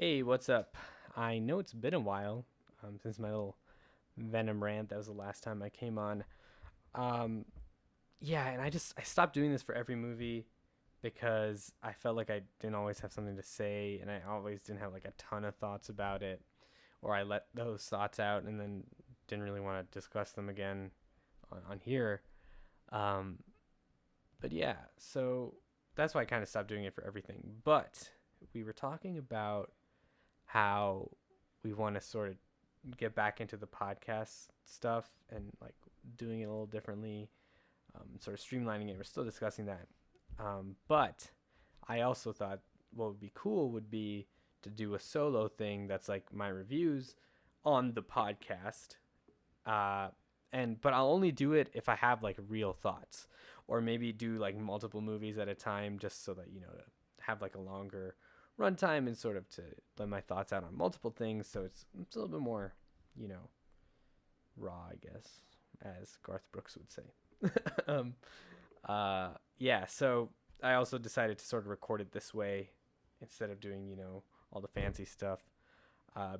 Hey, what's up? I know it's been a while since my little Venom rant. That was the last time I came on. Um, yeah, and I stopped doing this for every movie because I felt like I didn't always have something to say, and I always didn't have like a ton of thoughts about it, or I let those thoughts out and then didn't really want to discuss them again on here. Um, but yeah, so that's why I kind of stopped doing it for everything. But we were talking about how we want to sort of get back into the podcast stuff and like doing it a little differently, sort of streamlining it. We're still discussing that. But I also thought what would be cool would be to do a solo thing that's like my reviews on the podcast. Uh, but I'll only do it if I have like real thoughts, or maybe do like multiple movies at a time, just so that to have like a longer runtime and sort of to let my thoughts out on multiple things. So it's a little bit more, you know, raw, I guess, as Garth Brooks would say. um, yeah. So I also decided to sort of record it this way instead of doing all the fancy stuff,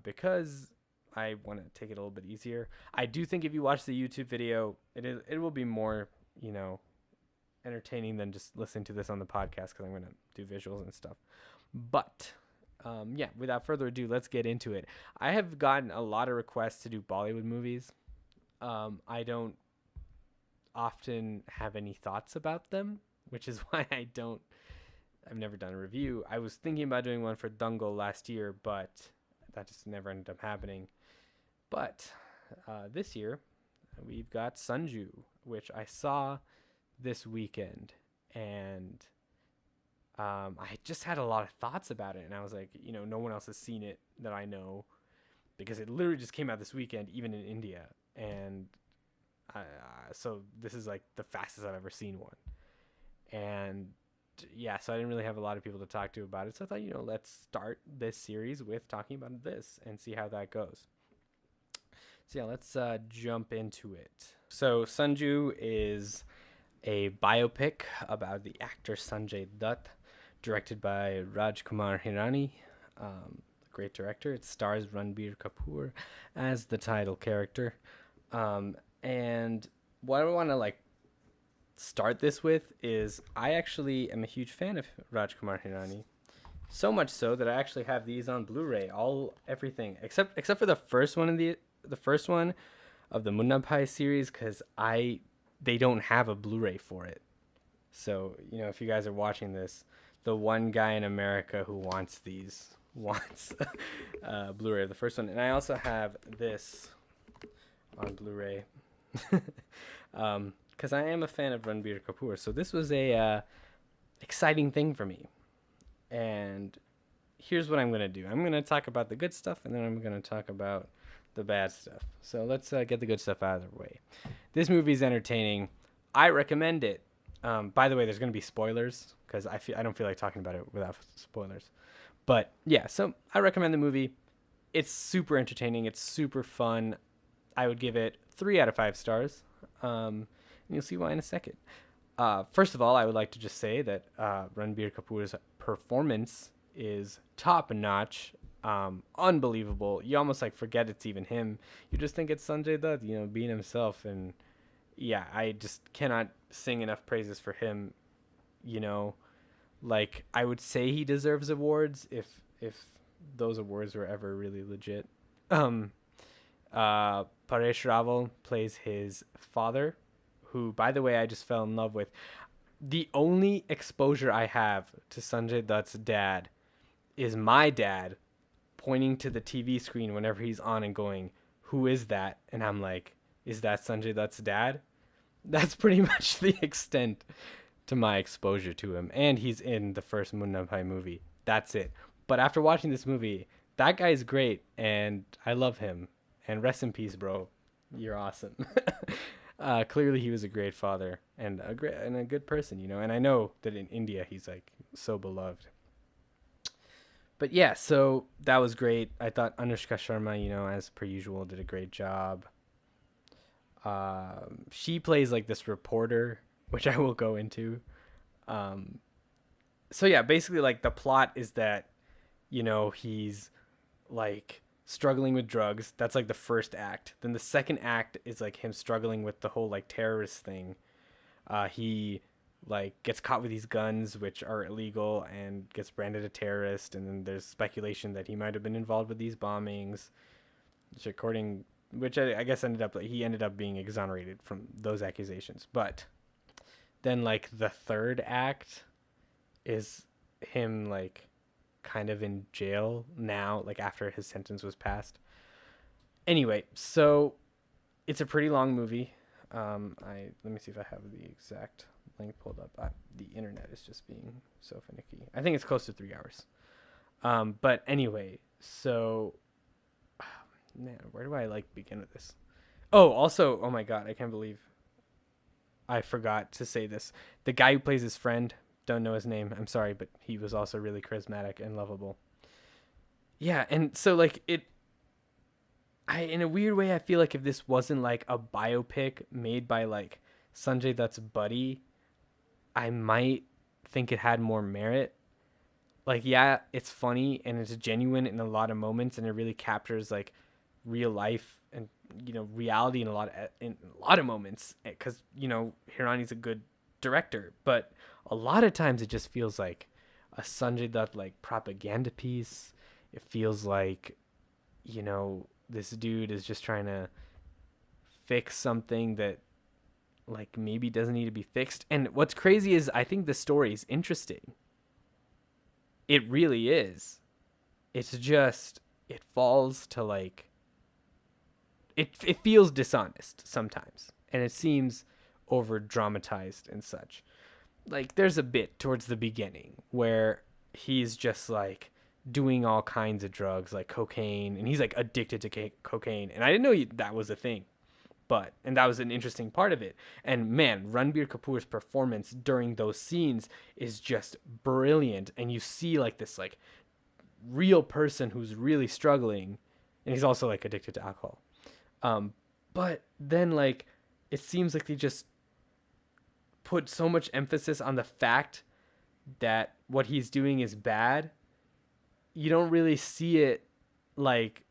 because I want to take it a little bit easier. I do think if you watch the YouTube video, it will be more you know entertaining than just listening to this on the podcast, because I'm going to do visuals and stuff. But yeah, without further ado, let's get into it. I have gotten a lot of requests to do Bollywood movies. I don't often have any thoughts about them, which is why I've never done a review. I was thinking about doing one for Dangal last year, but that just never ended up happening. But this year, we've got Sanju, which I saw this weekend, and I just had a lot of thoughts about it, and I was like, no one else has seen it that I know, because it literally just came out this weekend, even in India, and so this is like the fastest I've ever seen one, and yeah, so I didn't really have a lot of people to talk to about it, so I thought, let's start this series with talking about this and see how that goes. So yeah, let's jump into it. So Sanju is a biopic about the actor Sanjay Dutt, directed by Rajkumar Hirani, great director. It stars Ranbir Kapoor as the title character. And what I want to start this with is I actually am a huge fan of Rajkumar Hirani. So much so that I actually have these on Blu-ray, everything except for the first one the first one of the Munna Bhai series, because they don't have a Blu-ray for it. So, if you guys are watching this, the one guy in America who wants Blu-ray of the first one. And I also have this on Blu-ray, because I am a fan of Ranbir Kapoor. So this was a exciting thing for me. And here's what I'm going to do. I'm going to talk about the good stuff, and then I'm going to talk about the bad stuff. So let's get the good stuff out of the way. This movie is entertaining. I recommend it. By the way, there's going to be spoilers, because I don't feel like talking about it without spoilers. But yeah, so I recommend the movie. It's super entertaining. It's super fun. I would give it 3 out of 5 stars. And you'll see why in a second. First of all, I would like to just say that Ranbir Kapoor's performance is top notch. Unbelievable. You almost forget it's even him. You just think it's Sanjay Dutt, being himself. And yeah, I just cannot sing enough praises for him. I would say he deserves awards if those awards were ever really legit. Paresh Raval plays his father, who, by the way, I just fell in love with. The only exposure I have to Sanjay Dutt's dad is my dad pointing to the TV screen whenever he's on and going, "Who is that?" And I'm like, "Is that Sanjay Dutt's dad?" That's pretty much the extent to my exposure to him. And he's in the first Munna Bhai movie. That's it. But after watching this movie, that guy's great, and I love him. And rest in peace, bro. You're awesome. Clearly, he was a great father and a good person, And I know that in India, he's so beloved. But yeah, so that was great. I thought Anushka Sharma, as per usual, did a great job. She plays this reporter, which I will go into. So yeah, basically the plot is that he's like struggling with drugs. That's like the first act. Then the second act is like him struggling with the whole like terrorist thing. He like gets caught with these guns which are illegal and gets branded a terrorist, and then there's speculation that he might have been involved with these bombings, which I guess he ended up being exonerated from those accusations. But then like the third act is him like kind of in jail now, like after his sentence was passed. Anyway, so it's a pretty long movie. Let me see if I have the exact link pulled up. The internet is just being so finicky. I think it's close to 3 hours. But anyway, so man, where do I like begin with this? Oh, also, oh my god, I can't believe I forgot to say this. The guy who plays his friend, don't know his name. I'm sorry, but he was also really charismatic and lovable. Yeah, and so like in a weird way, I feel like if this wasn't like a biopic made by like Sanjay Dutt's buddy, I might think it had more merit. Like, yeah, it's funny and it's genuine in a lot of moments, and it really captures like real life and reality in a lot of moments. Because Hirani's a good director, but a lot of times it just feels like a Sanjay Dutt like propaganda piece. It feels like this dude is just trying to fix something that like maybe doesn't need to be fixed. And what's crazy is I think the story is interesting. It really is. It's just it falls to like it feels dishonest sometimes, and it seems over dramatized and such. Like there's a bit towards the beginning where he's just like doing all kinds of drugs like cocaine, and he's like addicted to cocaine, and I didn't know that was a thing, and that was an interesting part of it. And man, Ranbir Kapoor's performance during those scenes is just brilliant, and you see like this like real person who's really struggling, and he's also like addicted to alcohol. But then like it seems like they just put so much emphasis on the fact that what he's doing is bad. You don't really see it like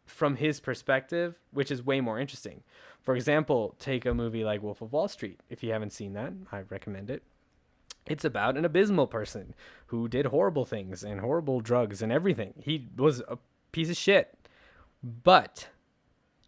from his perspective, which is way more interesting. For example, take a movie like Wolf of Wall Street. If you haven't seen that, I recommend it. It's about an abysmal person who did horrible things and horrible drugs and everything. He was a piece of shit. But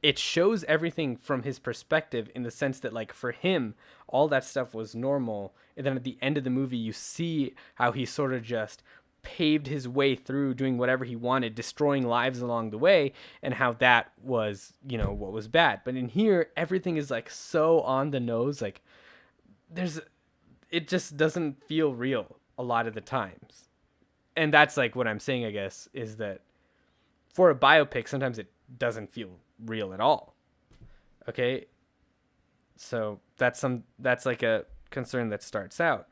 it shows everything from his perspective, in the sense that like for him, all that stuff was normal. And then at the end of the movie, you see how he sort of just paved his way through doing whatever he wanted, destroying lives along the way, and how that was, what was bad. But in here, everything is like so on the nose. Like it just doesn't feel real a lot of the times. And that's like what I'm saying, I guess, is that for a biopic, sometimes it doesn't feel real at all. Okay, so that's like a concern that starts out.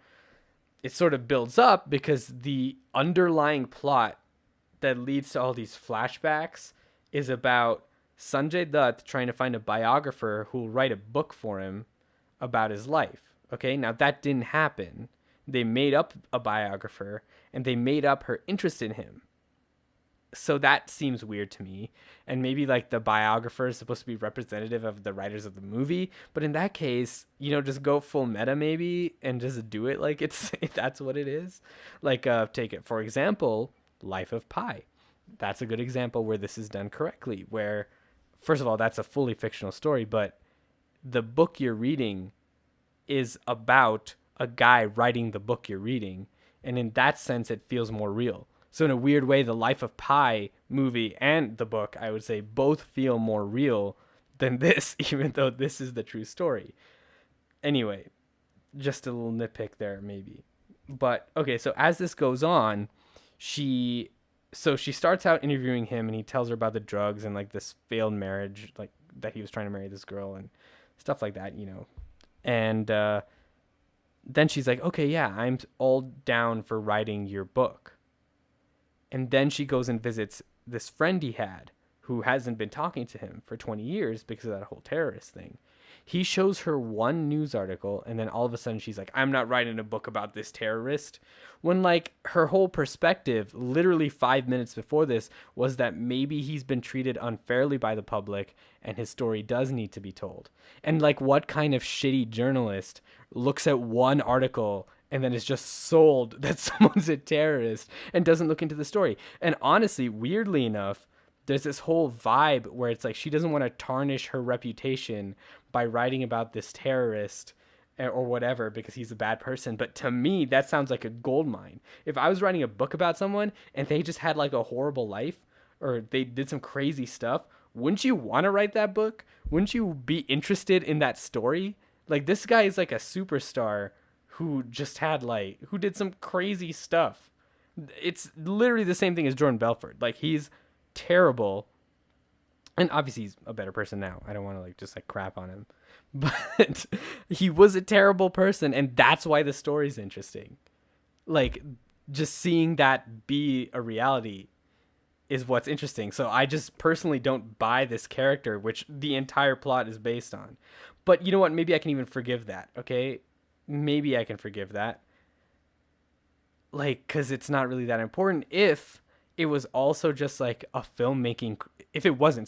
It sort of builds up because the underlying plot that leads to all these flashbacks is about Sanjay Dutt trying to find a biographer who will write a book for him about his life. Okay, now that didn't happen. They made up a biographer, and they made up her interest in him. So that seems weird to me. And maybe like the biographer is supposed to be representative of the writers of the movie. But in that case, just go full meta maybe and just do it like that's what it is. Like take it, for example, Life of Pi. That's a good example where this is done correctly. Where, first of all, that's a fully fictional story. But the book you're reading is about a guy writing the book you're reading. And in that sense, it feels more real. So in a weird way, the Life of Pi movie and the book, I would say, both feel more real than this, even though this is the true story. Anyway, just a little nitpick there, maybe. But, okay, so as this goes on, she starts out interviewing him, and he tells her about the drugs and, like, this failed marriage, like, that he was trying to marry this girl and stuff like that, And then she's like, okay, yeah, I'm all down for writing your book. And then she goes and visits this friend he had who hasn't been talking to him for 20 years because of that whole terrorist thing. He shows her one news article, and then all of a sudden she's like, I'm not writing a book about this terrorist. When, like, her whole perspective, literally 5 minutes before this, was that maybe he's been treated unfairly by the public and his story does need to be told. And, like, what kind of shitty journalist looks at one article and then is just sold that someone's a terrorist and doesn't look into the story? And honestly, weirdly enough, there's this whole vibe where it's like she doesn't want to tarnish her reputation by writing about this terrorist or whatever because he's a bad person. But to me, that sounds like a gold mine. If I was writing a book about someone and they just had like a horrible life or they did some crazy stuff, wouldn't you want to write that book? Wouldn't you be interested in that story? Like, this guy is like a superstar who just had like, who did some crazy stuff. It's literally the same thing as Jordan Belfort. Like, he's terrible, and obviously he's a better person now. I don't want to like just like crap on him, but he was a terrible person, and that's why the story's interesting. Like, just seeing that be a reality is what's interesting. So I just personally don't buy this character, which the entire plot is based on. But you know what, maybe I can even forgive that. Okay, maybe I can forgive that, like, because it's not really that important if it was also just like a filmmaking, if it wasn't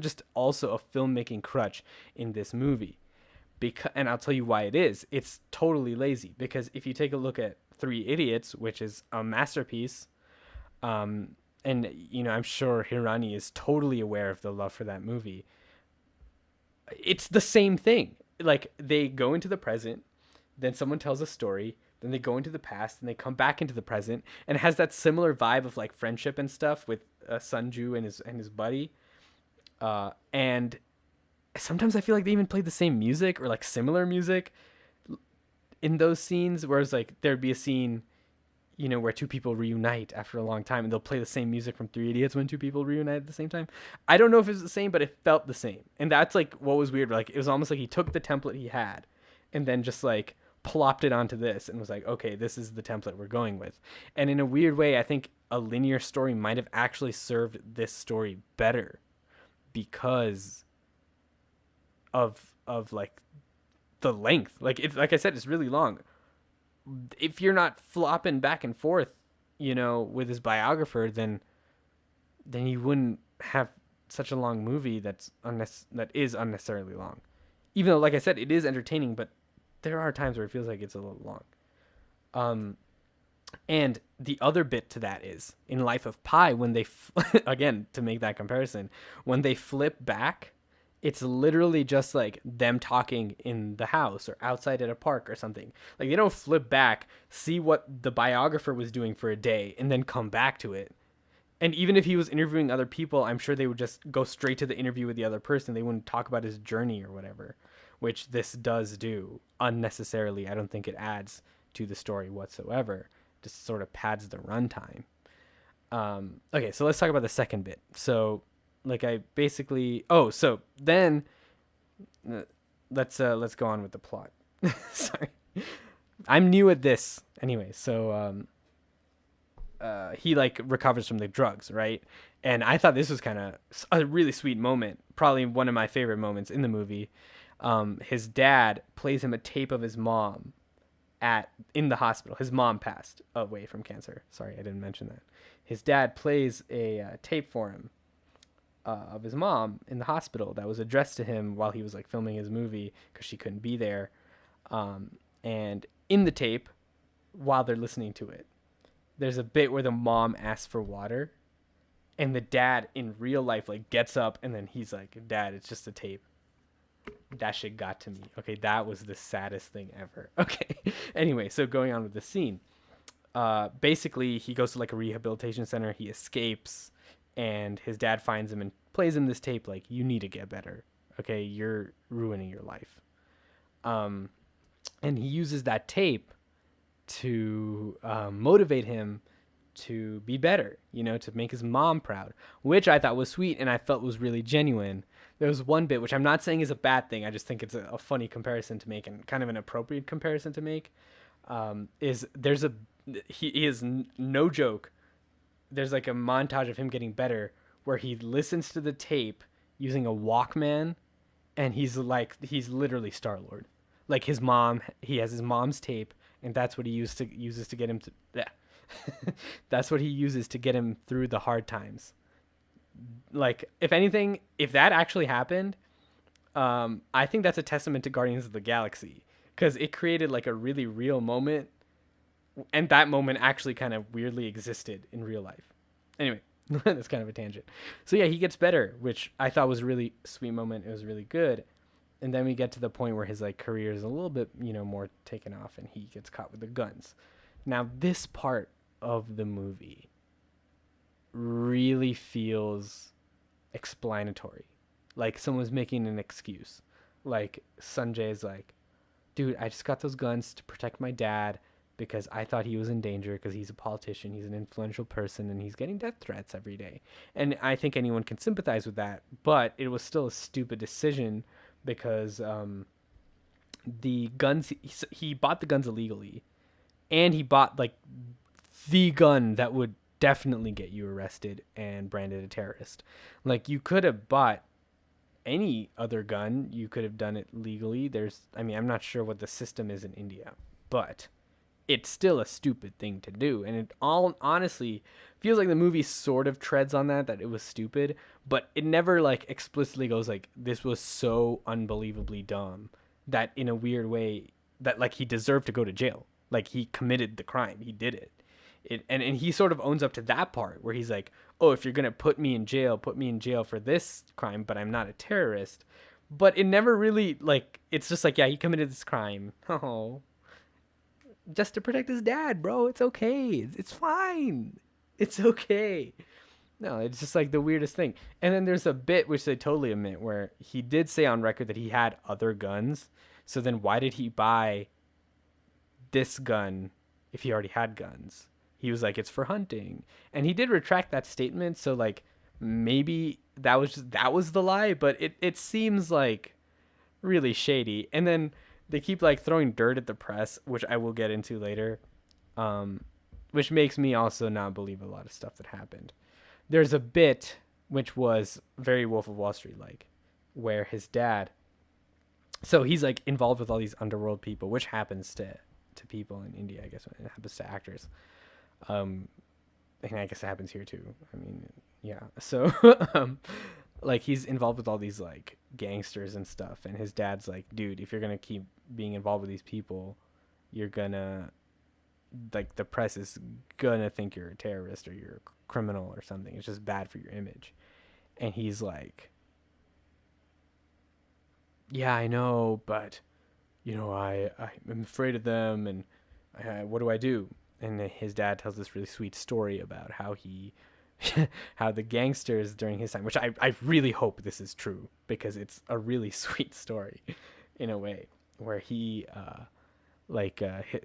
just also a filmmaking crutch in this movie. Because, and I'll tell you why it is. It's totally lazy. Because if you take a look at Three Idiots, which is a masterpiece, and you know, I'm sure Hirani is totally aware of the love for that movie. It's the same thing. Like, they go into the present, then someone tells a story, then they go into the past, and they come back into the present, and it has that similar vibe of like friendship and stuff with Sanju and his buddy. And sometimes I feel like they even played the same music or like similar music in those scenes. Whereas like there'd be a scene, you know, where two people reunite after a long time, and they'll play the same music from Three Idiots when two people reunite at the same time. I don't know if it's the same, but it felt the same, and that's like what was weird. Like, it was almost like he took the template he had, and then just like plopped it onto this and was like, okay, this is the template we're going with. And in a weird way, I think a linear story might have actually served this story better because of like the length. Like, it's like I said, it's really long. If you're not flopping back and forth, you know, with his biographer, then you wouldn't have such a long movie that is unnecessarily long. Even though, like I said, it is entertaining, but there are times where it feels like it's a little long. And the other bit to that is in Life of Pi, when they again, to make that comparison, when they flip back, it's literally just like them talking in the house or outside at a park or something. Like, they don't flip back, see what the biographer was doing for a day, and then come back to it. And even if he was interviewing other people, I'm sure they would just go straight to the interview with the other person. They wouldn't talk about his journey or whatever, which this does do unnecessarily. I don't think it adds to the story whatsoever. Just sort of pads the runtime. Okay, so let's talk about the second bit. So, like, I basically... Oh, so then... Let's go on with the plot. Sorry. I'm new at this. Anyway, so... he, like, recovers from the drugs, right? And I thought this was kind of a really sweet moment. Probably one of my favorite moments in the movie. His dad plays him a tape of his mom in the hospital. His mom passed away from cancer. Sorry, I didn't mention that. His dad plays a tape for him of his mom in the hospital that was addressed to him while he was like filming his movie because she couldn't be there. And in the tape, while they're listening to it, there's a bit where the mom asks for water, and the dad in real life like gets up, and then he's like, "Dad, it's just a tape." That shit got to me. Okay, that was the saddest thing ever. Okay. Anyway, so going on with the scene. Basically, he goes to like a rehabilitation center. He escapes, and his dad finds him and plays him this tape like, "You need to get better. Okay, you're ruining your life." And he uses that tape to motivate him to be better, you know, to make his mom proud, which I thought was sweet and I felt was really genuine. There was one bit, which I'm not saying is a bad thing, I just think it's a funny comparison to make and kind of an appropriate comparison to make, he is no joke, there's like a montage of him getting better where he listens to the tape using a Walkman and he's literally Star Lord. Like his mom, he has his mom's tape, and that's what he uses to get him to. Yeah. That's what he uses to get him through the hard times. Like if anything, if that actually happened, I think that's a testament to Guardians of the Galaxy because it created like a really real moment, and that moment actually kind of weirdly existed in real life. Anyway, that's kind of a tangent. So yeah, he gets better, which I thought was a really sweet moment. It was really good. And then we get to the point where his like career is a little bit, more taken off, and he gets caught with the guns. Now, this part of the movie really feels explanatory. Like someone's making an excuse. Like Sanjay's like, dude, I just got those guns to protect my dad because I thought he was in danger because he's a politician, he's an influential person, and he's getting death threats every day. And I think anyone can sympathize with that, but it was still a stupid decision because the guns, he bought the guns illegally, and he bought like the gun that would definitely get you arrested and branded a terrorist. Like you could have bought any other gun, you could have done it legally. I'm not sure what the system is in India, but it's still a stupid thing to do. And it all honestly feels like the movie sort of treads on that it was stupid, but it never like explicitly goes like, this was so unbelievably dumb that in a weird way that like he deserved to go to jail. Like he committed the crime. He did it. And he sort of owns up to that part where he's like, oh, if you're going to put me in jail for this crime, but I'm not a terrorist. But it never really, like, it's just like, yeah, he committed this crime. Oh, just to protect his dad, bro. It's okay. It's fine. It's okay. No, it's just like the weirdest thing. And then there's a bit which they totally omit where he did say on record that he had other guns. So then why did he buy this gun if he already had guns? He was like, it's for hunting. And he did retract that statement. So like maybe that was the lie, but it seems like really shady. And then they keep like throwing dirt at the press, which I will get into later. Which makes me also not believe a lot of stuff that happened. There's a bit which was very Wolf of Wall Street like, where his dad, so he's like involved with all these underworld people, which happens to people in India, I guess. It happens to actors. And I guess it happens here too. I mean, yeah. So, like he's involved with all these like gangsters and stuff, and his dad's like, dude, if you're gonna keep being involved with these people, you're gonna, like, the press is gonna think you're a terrorist or you're a criminal or something. It's just bad for your image. And he's like, yeah, I know, but I'm afraid of them, and what do I do? And his dad tells this really sweet story about how how the gangsters during his time, which I really hope this is true because it's a really sweet story in a way, where he,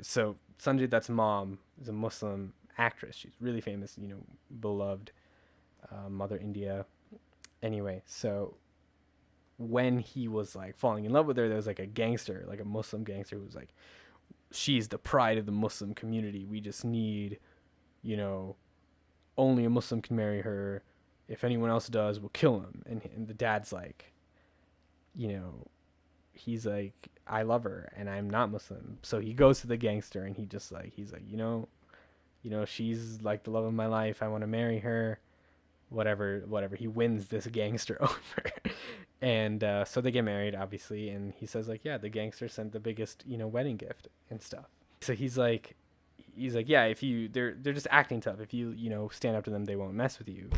so Sanju, that's mom, is a Muslim actress. She's really famous, beloved, Mother India. Anyway, so when he was like falling in love with her, there was like a gangster, like a Muslim gangster who was like, she's the pride of the Muslim community. We just need, only a Muslim can marry her. If anyone else does, we'll kill him. And the dad's like, he's like, I love her and I'm not Muslim. So he goes to the gangster and he's like, she's like the love of my life. I want to marry her. Whatever. He wins this gangster over. And so they get married, obviously, and he says like, yeah, the gangster sent the biggest, wedding gift and stuff. So he's like, yeah, if they're just acting tough. If you stand up to them, they won't mess with you.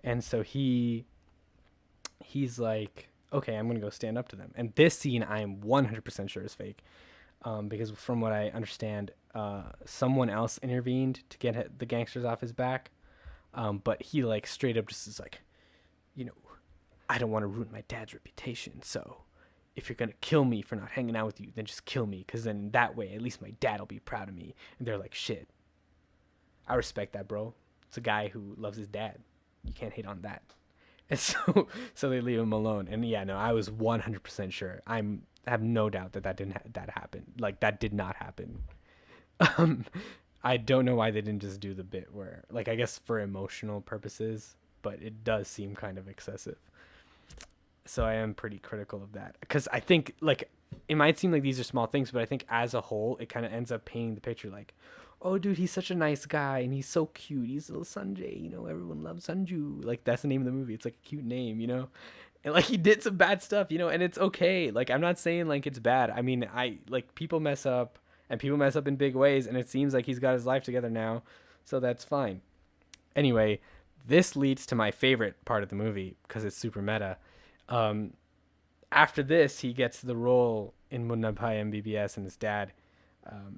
And so he's like, okay, I'm gonna go stand up to them. And this scene, I am 100% sure is fake, because from what I understand, someone else intervened to get the gangsters off his back, but he like straight up just is like, I don't want to ruin my dad's reputation, so if you're going to kill me for not hanging out with you, then just kill me, because then that way, at least my dad will be proud of me. And they're like, shit. I respect that, bro. It's a guy who loves his dad. You can't hate on that. And so they leave him alone. And yeah, no, I was 100% sure. I have no doubt that that happened. Like, that did not happen. I don't know why they didn't just do the bit where, like, I guess for emotional purposes, but it does seem kind of excessive. So I am pretty critical of that because I think like it might seem like these are small things, but I think as a whole, it kind of ends up painting the picture like, oh, dude, he's such a nice guy and he's so cute. He's little Sanjay, everyone loves Sanju. Like that's the name of the movie. It's like a cute name. And like he did some bad stuff, and it's okay. Like I'm not saying like it's bad. I mean, I like people mess up and people mess up in big ways, and it seems like he's got his life together now, so that's fine. Anyway, this leads to my favorite part of the movie because it's super meta. Um, After this, he gets the role in Munnabai MBBS, and his dad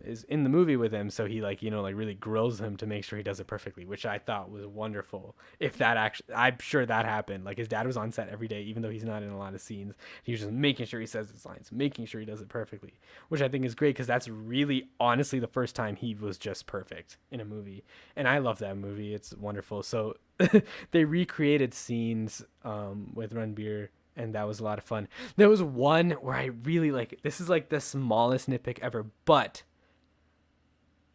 is in the movie with him. So he like really grills him to make sure he does it perfectly, which I thought was wonderful. If that actually, I'm sure that happened. Like his dad was on set every day, even though he's not in a lot of scenes. He was just making sure he says his lines, making sure he does it perfectly, which I think is great because that's really honestly the first time he was just perfect in a movie, and I love that movie. It's wonderful. So they recreated scenes with Ranbir, and that was a lot of fun. There was one where I really like. This is like the smallest nitpick ever, but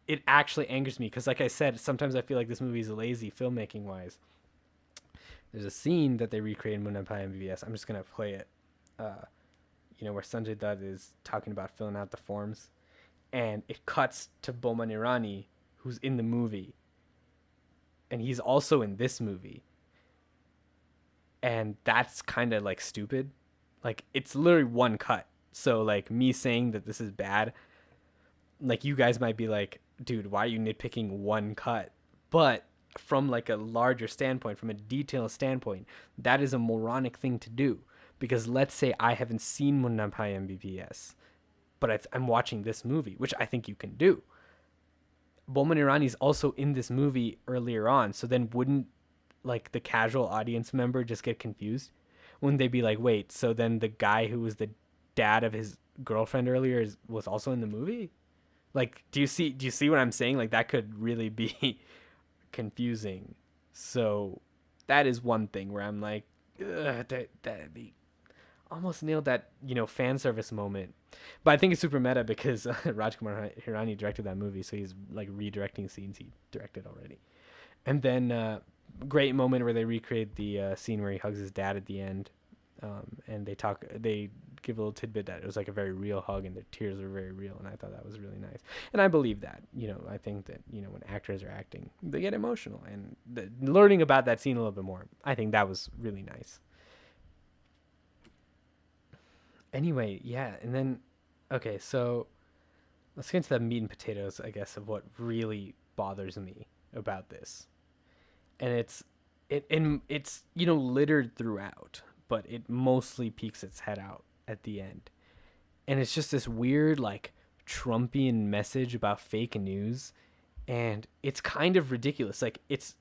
it actually angers me because, like I said, sometimes I feel like this movie is lazy filmmaking wise. There's a scene that they recreated in Munnabai MBBS. I'm just gonna play it. Where Sanjay Dutt is talking about filling out the forms, and it cuts to Boman Irani, who's in the movie, and he's also in this movie, and that's kind of like stupid. Like it's literally one cut. So like me saying that this is bad, like you guys might be like, dude, why are you nitpicking one cut? But from like a larger standpoint, from a detail standpoint, that is a moronic thing to do. Because let's say I haven't seen Munnabai MBBS, but I'm watching this movie, which I think you can do. Boman Irani's also in this movie earlier on, so then wouldn't like the casual audience member just get confused? Wouldn't they be like, wait, so then the guy who was the dad of his girlfriend earlier was also in the movie? Like, do you see what I'm saying? Like that could really be confusing. So that is one thing where I'm like, that be almost nailed that fan service moment. But I think it's super meta because Rajkumar Hirani directed that movie, so he's like redirecting scenes he directed already. And then great moment where they recreate the scene where he hugs his dad at the end, and they give a little tidbit that it was like a very real hug and the tears were very real, and I thought that was really nice. And I believe that. I think that when actors are acting, they get emotional, and learning about that scene a little bit more, I think that was really nice. Anyway, yeah, and then okay, so let's get into the meat and potatoes, I guess, of what really bothers me about this. And it's littered throughout, but it mostly peeks its head out at the end. And it's just this weird like Trumpian message about fake news, and it's kind of ridiculous. Like it's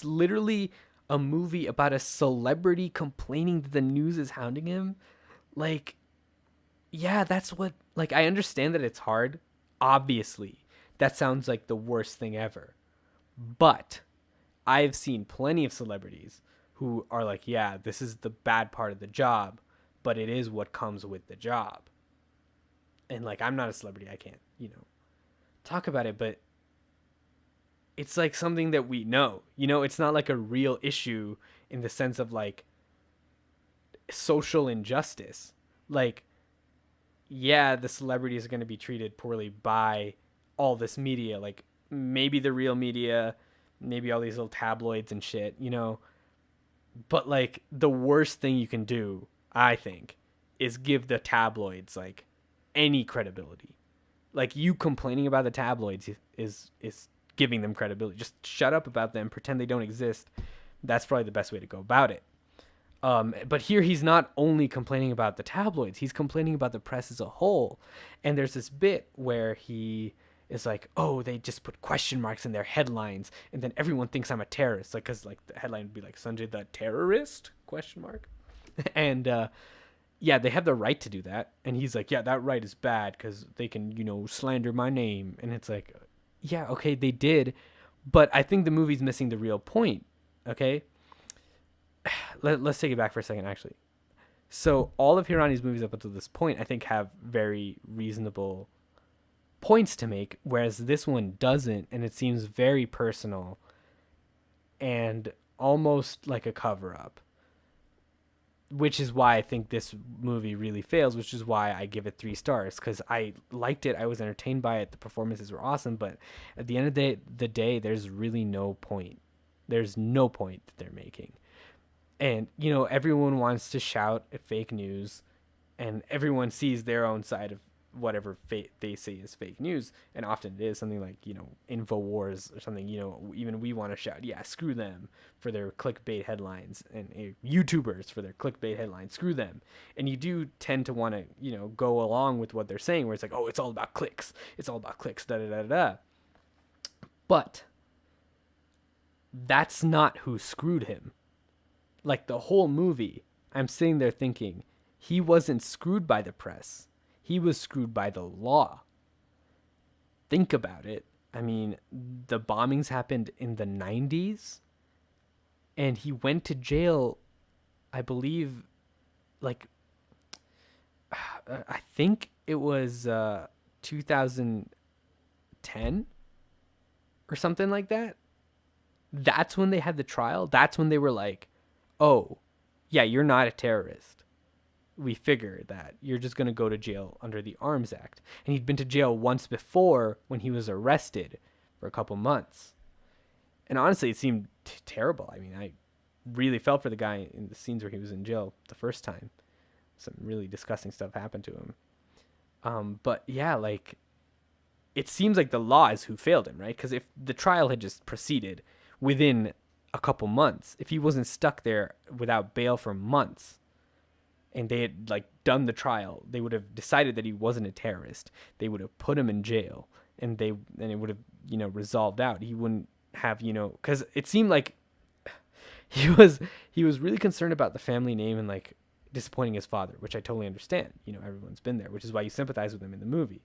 literally a movie about a celebrity complaining that the news is hounding him. Like, yeah, that's what, like, I understand that it's hard. Obviously, that sounds like the worst thing ever. But I've seen plenty of celebrities who are like, yeah, this is the bad part of the job, but it is what comes with the job. And like, I'm not a celebrity. I can't, talk about it, but it's like something that we know. It's not like a real issue in the sense of like social injustice. Like, yeah, the celebrity is going to be treated poorly by all this media, like maybe the real media, maybe all these little tabloids and shit. But like the worst thing you can do, I think, is give the tabloids like any credibility. Like you complaining about the tabloids is giving them credibility. Just shut up about them, pretend they don't exist. That's probably the best way to go about it. But here he's not only complaining about the tabloids, he's complaining about the press as a whole. And there's this bit where he is like, oh, they just put question marks in their headlines, and then everyone thinks I'm a terrorist. Like, because like the headline would be like, Sanjay the terrorist, question mark. And yeah, they have the right to do that. And he's like, yeah, that right is bad because they can, slander my name. And it's like, yeah, okay, they did. But I think the movie's missing the real point, okay? Let's take it back for a second, actually. So all of Hirani's movies up until this point, I think, have very reasonable points to make, whereas this one doesn't, and it seems very personal and almost like a cover-up. which is why I think this movie really fails, which is why I give it 3 stars, because I liked it. I was entertained by it. The performances were awesome, but at the end of the day, there's really no point. There's no point that they're making. And, everyone wants to shout at fake news, and everyone sees their own side of whatever they say is fake news. And often it is something like, InfoWars or something, even we want to shout, yeah, screw them for their clickbait headlines, and YouTubers for their clickbait headlines, screw them. And you do tend to want to, go along with what they're saying, where it's like, oh, it's all about clicks. It's all about clicks, da da da da. But that's not who screwed him. Like the whole movie, I'm sitting there thinking, he wasn't screwed by the press. He was screwed by the law. Think about it. I mean, the bombings happened in the 90s, and he went to jail, I believe, like, I think it was 2010 or something like that. That's when they had the trial. That's when they were like, oh, yeah, you're not a terrorist. We figure that you're just going to go to jail under the Arms Act. And he'd been to jail once before when he was arrested for a couple months. And honestly, it seemed terrible. I mean, I really felt for the guy in the scenes where he was in jail the first time. Some really disgusting stuff happened to him. But yeah, like, it seems like the law is who failed him, right? Because if the trial had just proceeded within a couple months, if he wasn't stuck there without bail for months, and they had like done the trial, they would have decided that he wasn't a terrorist. They would have put him in jail, and it would have resolved out. He wouldn't have because it seemed like he was really concerned about the family name and like disappointing his father, which I totally understand. Everyone's been there, which is why you sympathize with him in the movie.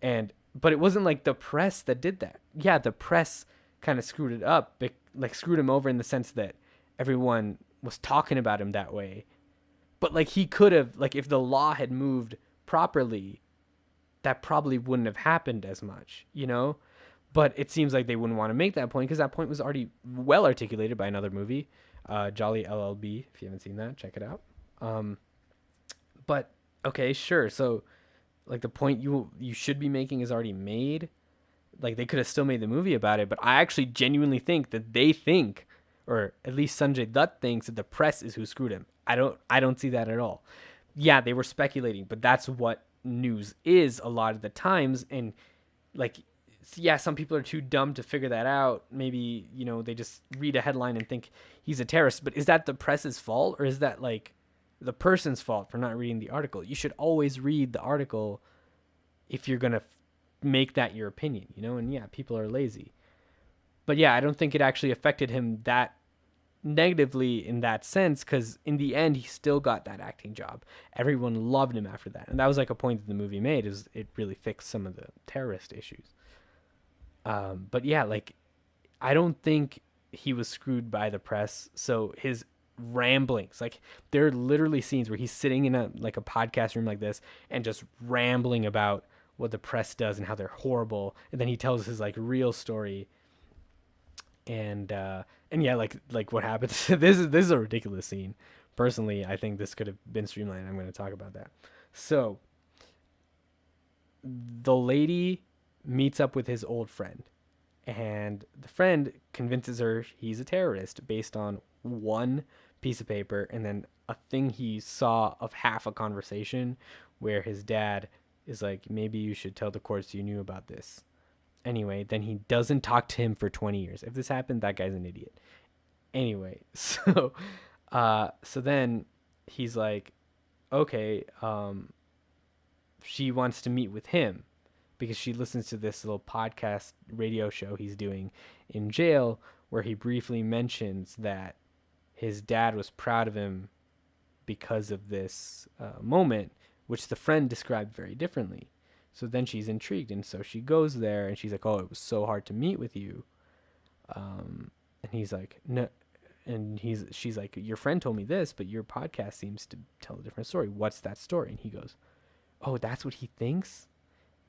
But it wasn't like the press that did that. Yeah, the press kind of screwed it up, like screwed him over in the sense that everyone was talking about him that way. But like he could have, like if the law had moved properly, that probably wouldn't have happened as much, But it seems like they wouldn't want to make that point because that point was already well articulated by another movie, Jolly LLB. If you haven't seen that, check it out. But okay, sure. So like the point you should be making is already made. Like they could have still made the movie about it, but I actually genuinely think that they think, or at least Sanjay Dutt thinks, that the press is who screwed him. I don't see that at all. Yeah, they were speculating, but that's what news is a lot of the times. And like, yeah, some people are too dumb to figure that out. Maybe, they just read a headline and think he's a terrorist. But is that the press's fault, or is that like the person's fault for not reading the article? You should always read the article if you're going to make that your opinion, and yeah, people are lazy. But yeah, I don't think it actually affected him that negatively in that sense, because in the end he still got that acting job. Everyone loved him after that, and that was like a point that the movie made, is it really fixed some of the terrorist issues. But yeah, like I don't think he was screwed by the press. So his ramblings, like there are literally scenes where he's sitting in a podcast room like this and just rambling about what the press does and how they're horrible, and then he tells his like real story. And yeah, like what happens. This is a ridiculous scene. Personally, I think this could have been streamlined. I'm going to talk about that. So the lady meets up with his old friend, and the friend convinces her he's a terrorist based on one piece of paper and then a thing he saw of half a conversation where his dad is like, maybe you should tell the courts you knew about this. Anyway, then he doesn't talk to him for 20 years. If this happened, that guy's an idiot. Anyway, so then he's like, okay, she wants to meet with him because she listens to this little podcast radio show he's doing in jail where he briefly mentions that his dad was proud of him because of this moment, which the friend described very differently. So then she's intrigued, and so she goes there, and she's like, oh, it was so hard to meet with you. And he's like, no. And she's like, your friend told me this, but your podcast seems to tell a different story. What's that story? And he goes, oh, that's what he thinks?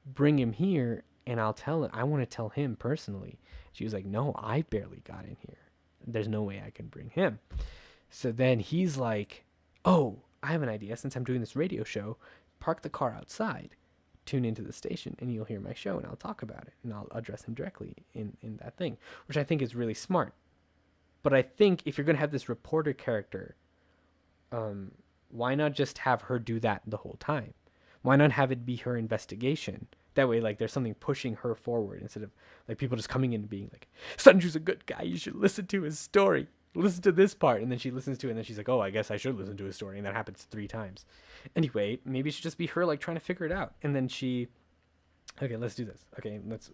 Bring him here, and I'll tell him. I want to tell him personally. She was like, no, I barely got in here. There's no way I can bring him. So then he's like, oh, I have an idea. Since I'm doing this radio show, park the car outside, tune into the station, and you'll hear my show, and I'll talk about it, and I'll address him directly in that thing, which I think is really smart. But I think if you're going to have this reporter character, why not just have her do that the whole time? Why not have it be her investigation? That way, like, there's something pushing her forward instead of, like, people just coming in and being like, Sanju's a good guy. You should listen to his story. Listen to this part. And then she listens to it, and then she's like, oh, I guess I should listen to his story. And that happens 3 times. Anyway, maybe it should just be her, like, trying to figure it out. And then she, okay, let's do this. Okay, let's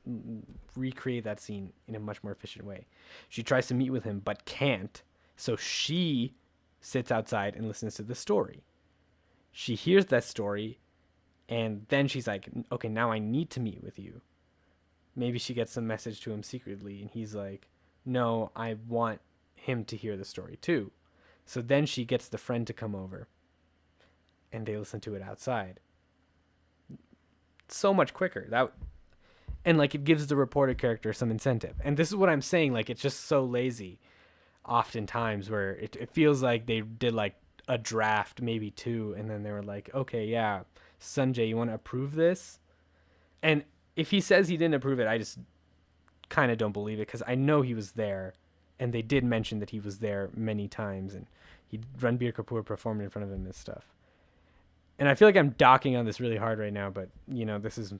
recreate that scene in a much more efficient way. She tries to meet with him, but can't. So she sits outside and listens to the story. She hears that story, and then she's like, okay, now I need to meet with you. Maybe she gets some message to him secretly, and he's like, no, I want him to hear the story too. So then she gets the friend to come over, and they listen to it outside. So much quicker. And like, it gives the reporter character some incentive. And this is what I'm saying, like, it's just so lazy oftentimes, where it feels like they did like a draft, maybe 2, and then they were like, okay, yeah, Sanjay, you want to approve this? And if he says he didn't approve it, I just kind of don't believe it, because I know he was there, and they did mention that he was there many times, and Ranbir Kapoor performed in front of him and stuff. And I feel like I'm docking on this really hard right now, but, you know, this is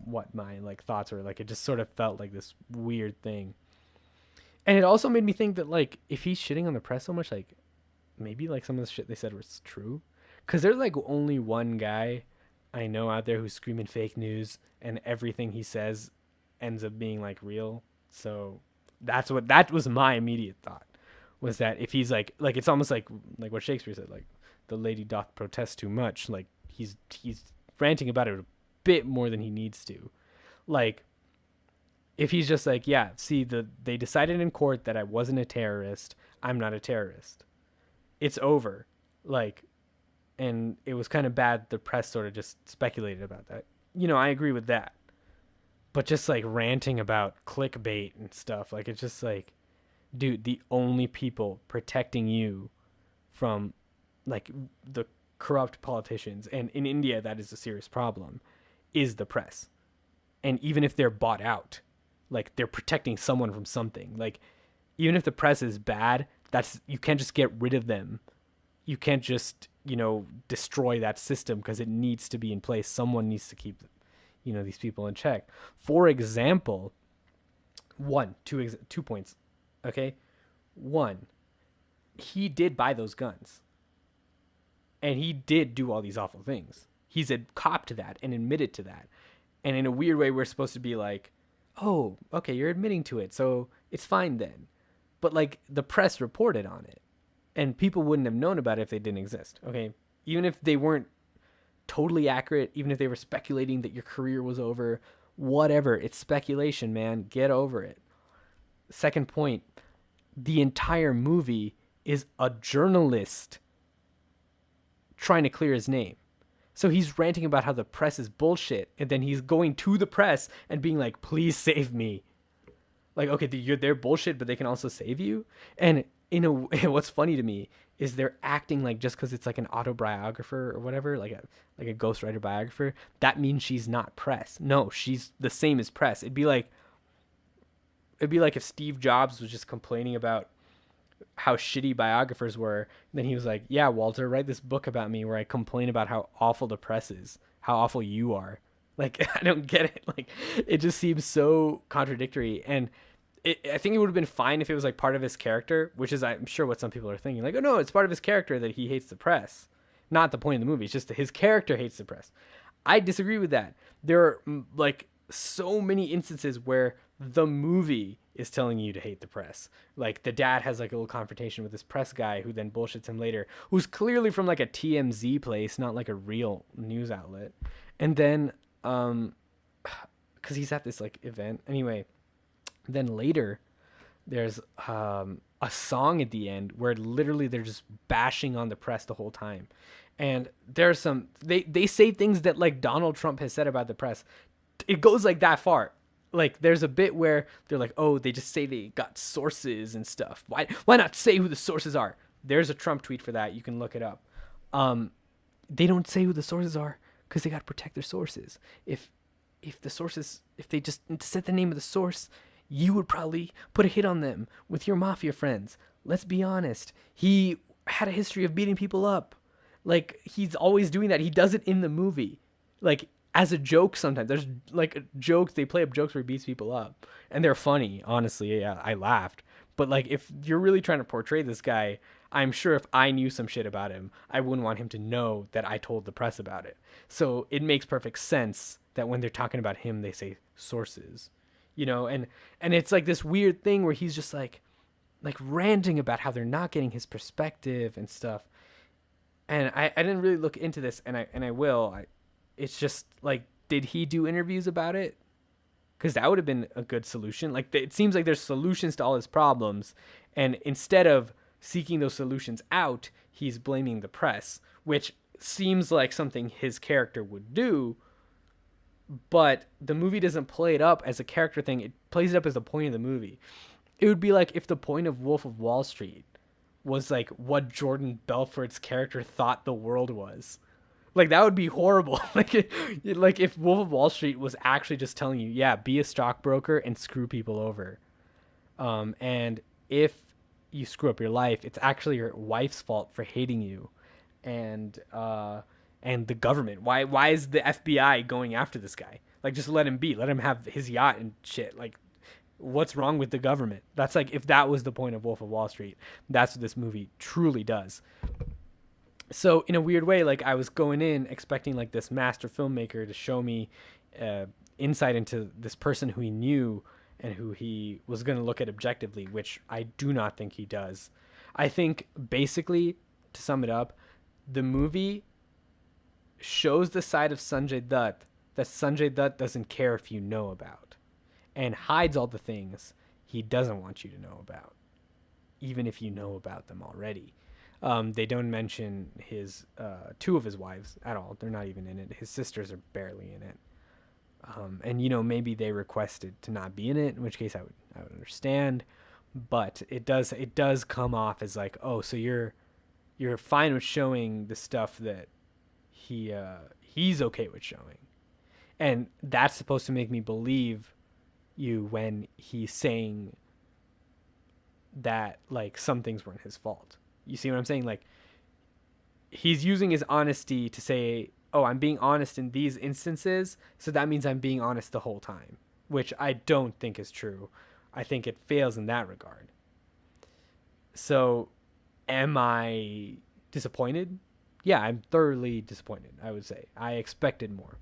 what my, like, thoughts were. Like, it just sort of felt like this weird thing. And it also made me think that, like, if he's shitting on the press so much, like, maybe, like, some of the shit they said was true. Because there's, like, only one guy I know out there who's screaming fake news, and everything he says ends up being, like, real. So that was my immediate thought, was that if he's, like, it's almost like what Shakespeare said, like, the lady doth protest too much. Like, he's ranting about it a bit more than he needs to. Like, if he's just like, yeah, see, they decided in court that I wasn't a terrorist. I'm not a terrorist. It's over. Like, and it was kind of bad. The press sort of just speculated about that. You know, I agree with that. But just, like, ranting about clickbait and stuff, like, it's just like, dude, the only people protecting you from, like, the corrupt politicians, and in India that is a serious problem, is the press. And even if they're bought out, like, they're protecting someone from something. Like, even if the press is bad, you can't just get rid of them. You can't just, you know, destroy that system, because it needs to be in place. Someone needs to keep, you know, these people in check. For example, 2 points. Okay, 1, he did buy those guns, and he did do all these awful things. He's a cop to that and admitted to that. And in a weird way, we're supposed to be like, oh, okay, you're admitting to it, so it's fine then. But, like, the press reported on it, and people wouldn't have known about it if they didn't exist. Okay, even if they weren't totally accurate, even if they were speculating that your career was over, whatever, it's speculation, man. Get over it. Second point, the entire movie is a journalist trying to clear his name. So he's ranting about how the press is bullshit, and then he's going to the press and being like, please save me. Like, okay, they're bullshit, but they can also save you? And what's funny to me is they're acting like, just because it's like an autobiographer or whatever, like a ghostwriter biographer, that means she's not press. No, she's the same as press. It'd be like if Steve Jobs was just complaining about how shitty biographers were. Then he was like, yeah, Walter, write this book about me where I complain about how awful the press is, how awful you are. Like, I don't get it. Like, it just seems so contradictory. And I think it would have been fine if it was, like, part of his character, which is, I'm sure, what some people are thinking. Like, oh, no, it's part of his character that he hates the press. Not the point of the movie. It's just that his character hates the press. I disagree with that. There are, like, so many instances where the movie is telling you to hate the press. Like, the dad has, like, a little confrontation with this press guy who then bullshits him later, who's clearly from, like, a TMZ place, not like a real news outlet. And then, because he's at this, like, event. Anyway, then later, there's a song at the end where literally they're just bashing on the press the whole time. And there's some, they say things that, like, Donald Trump has said about the press. It goes, like, that far. Like, there's a bit where they're like, oh, they just say they got sources and stuff. Why not say who the sources are? There's a Trump tweet for that. You can look it up. Um, they don't say who the sources are because they got to protect their sources. If the sources, if they just said the name of the source, you would probably put a hit on them with your mafia friends. Let's be honest. He had a history of beating people up. Like, he's always doing that. He does it in the movie. Like, as a joke sometimes. There's, like, jokes. They play up jokes where he beats people up. And they're funny, honestly. Yeah, I laughed. But, like, if you're really trying to portray this guy, I'm sure if I knew some shit about him, I wouldn't want him to know that I told the press about it. So it makes perfect sense that when they're talking about him, they say sources, you know, and it's like this weird thing where he's just like ranting about how they're not getting his perspective and stuff. And I didn't really look into this, and I will. It's just like, did he do interviews about it? Because that would have been a good solution. Like, it seems like there's solutions to all his problems, and instead of seeking those solutions out, he's blaming the press, which seems like something his character would do. But the movie doesn't play it up as a character thing. It plays it up as the point of the movie. It would be like if the point of Wolf of Wall Street was like what Jordan Belfort's character thought the world was. Like, that would be horrible. Like if Wolf of Wall Street was actually just telling you, yeah, be a stockbroker and screw people over. And if you screw up your life, it's actually your wife's fault for hating you, and the government. Why is the FBI going after this guy? Like, just let him be. Let him have his yacht and shit. Like, what's wrong with the government? That's like, if that was the point of Wolf of Wall Street, that's what this movie truly does. So in a weird way, like, I was going in expecting like this master filmmaker to show me insight into this person who he knew and who he was going to look at objectively, which I do not think he does. I think, basically, to sum it up, the movie shows the side of Sanjay Dutt that Sanjay Dutt doesn't care if you know about, and hides all the things he doesn't want you to know about, even if you know about them already. They don't mention his two of his wives at all. They're not even in it. His sisters are barely in it. And, you know, maybe they requested to not be in it, in which case I would understand. But it does come off as like, oh, so you're fine with showing the stuff that he's okay with showing, and that's supposed to make me believe you when he's saying that, like, some things weren't his fault. You see what I'm saying? Like, he's using his honesty to say, oh, I'm being honest in these instances, so that means I'm being honest the whole time, which I don't think is true. I think it fails in that regard. So, am I disappointed? Yeah, I'm thoroughly disappointed, I would say. I expected more.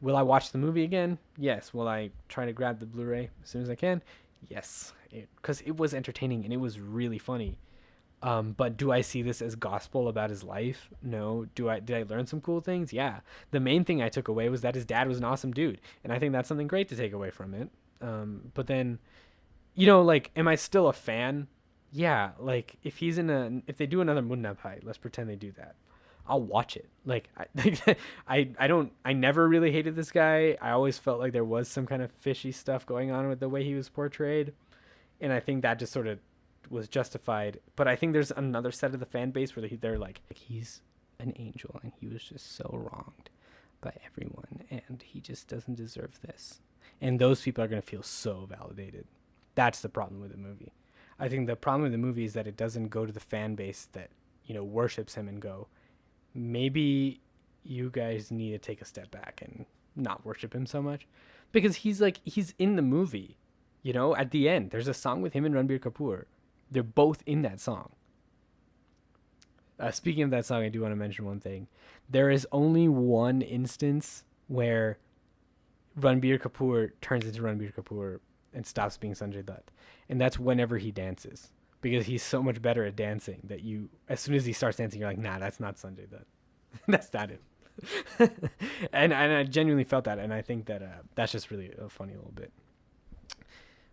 Will I watch the movie again? Yes. Will I try to grab the Blu-ray as soon as I can? Yes. Because it was entertaining and it was really funny. But do I see this as gospel about his life? No. Did I learn some cool things? Yeah. The main thing I took away was that his dad was an awesome dude, and I think that's something great to take away from it. But then, you know, like, am I still a fan? Yeah. Like, if they do another Munnapai, let's pretend they do that, I'll watch it. Like, I never really hated this guy. I always felt like there was some kind of fishy stuff going on with the way he was portrayed, and I think that just sort of was justified. But I think there's another set of the fan base where they're like, he's an angel and he was just so wronged by everyone and he just doesn't deserve this. And those people are going to feel so validated. That's the problem with the movie. I think the problem with the movie is that it doesn't go to the fan base that, you know, worships him and go, maybe you guys need to take a step back and not worship him so much. Because he's in the movie, you know, at the end, there's a song with him and Ranbir Kapoor. They're both in that song. Speaking of that song, I do want to mention one thing. There is only one instance where Ranbir Kapoor turns into Ranbir Kapoor and stops being Sanjay Dutt. And that's whenever he dances. Because he's so much better at dancing that as soon as he starts dancing, you're like, nah, that's not Sanjay Dutt. That's not him. and I genuinely felt that. And I think that that's just really a funny little bit.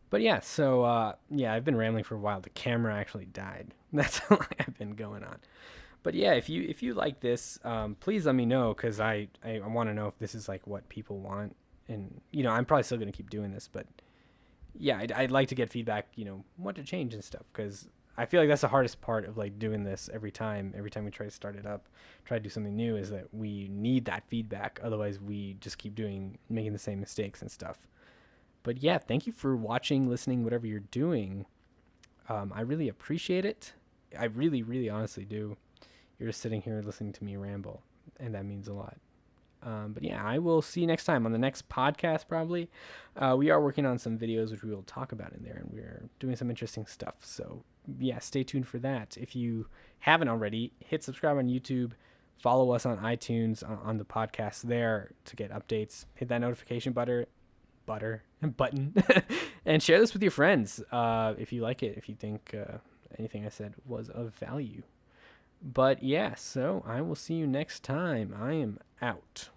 But yeah, so I've been rambling for a while. The camera actually died. That's how long I've been going on. But yeah, if you like this, please let me know, because I want to know if this is like what people want. And, you know, I'm probably still going to keep doing this, but yeah, I'd like to get feedback, you know, what to change and stuff, because I feel like that's the hardest part of like doing this every time we try to start it up, try to do something new, is that we need that feedback. Otherwise we just keep making the same mistakes and stuff. But yeah, thank you for watching, listening, whatever you're doing. I really appreciate it. I really, really honestly do. You're just sitting here listening to me ramble, and that means a lot. But yeah, I will see you next time on the next podcast, probably. We are working on some videos which we will talk about in there, and we're doing some interesting stuff. So yeah, stay tuned for that. If you haven't already, hit subscribe on YouTube, follow us on iTunes on the podcast there to get updates. Hit that notification button, and share this with your friends if you like it, if you think anything I said was of value. But yeah, so I will see you next time. I am out.